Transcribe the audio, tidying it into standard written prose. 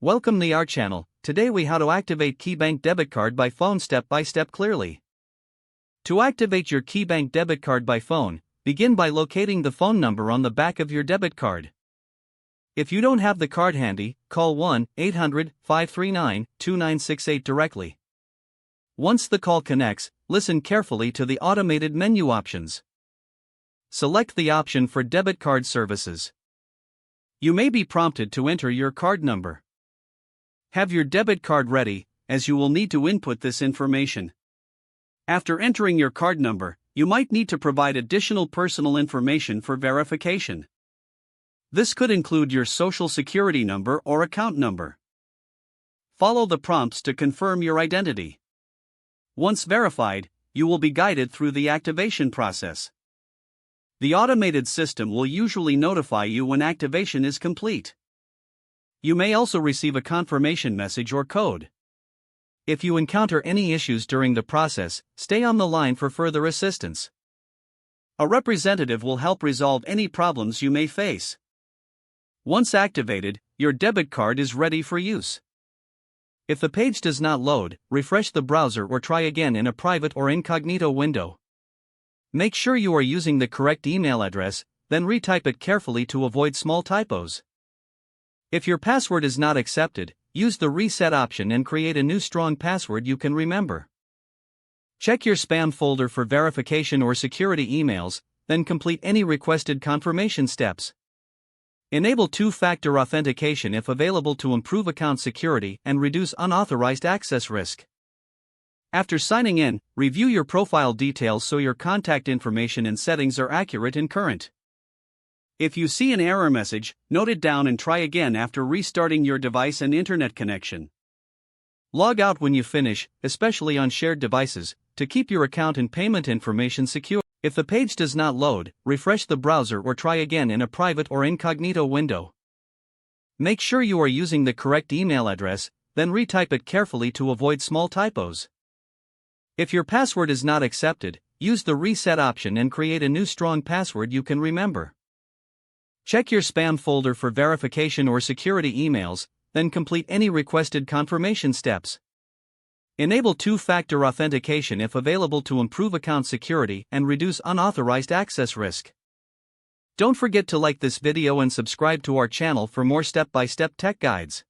Welcome to our channel. Today we how to activate KeyBank debit card by phone step by step clearly. To activate your KeyBank debit card by phone, begin by locating the phone number on the back of your debit card. If you don't have the card handy, call 1-800-539-2968 directly. Once the call connects, listen carefully to the automated menu options. Select the option for debit card services. You may be prompted to enter your card number. Have your debit card ready, as you will need to input this information. After entering your card number, you might need to provide additional personal information for verification. This could include your social security number or account number. Follow the prompts to confirm your identity. Once verified, you will be guided through the activation process. The automated system will usually notify you when activation is complete. You may also receive a confirmation message or code. If you encounter any issues during the process, stay on the line for further assistance. A representative will help resolve any problems you may face. Once activated, your debit card is ready for use. If the page does not load, refresh the browser or try again in a private or incognito window. Make sure you are using the correct email address, then retype it carefully to avoid small typos. If your password is not accepted, use the reset option and create a new strong password you can remember. Check your spam folder for verification or security emails, then complete any requested confirmation steps. Enable two-factor authentication if available to improve account security and reduce unauthorized access risk. After signing in, review your profile details so your contact information and settings are accurate and current. If you see an error message, note it down and try again after restarting your device and internet connection. Log out when you finish, especially on shared devices, to keep your account and payment information secure. If the page does not load, refresh the browser or try again in a private or incognito window. Make sure you are using the correct email address, then retype it carefully to avoid small typos. If your password is not accepted, use the reset option and create a new strong password you can remember. Check your spam folder for verification or security emails, then complete any requested confirmation steps. Enable two-factor authentication if available to improve account security and reduce unauthorized access risk. Don't forget to like this video and subscribe to our channel for more step-by-step tech guides.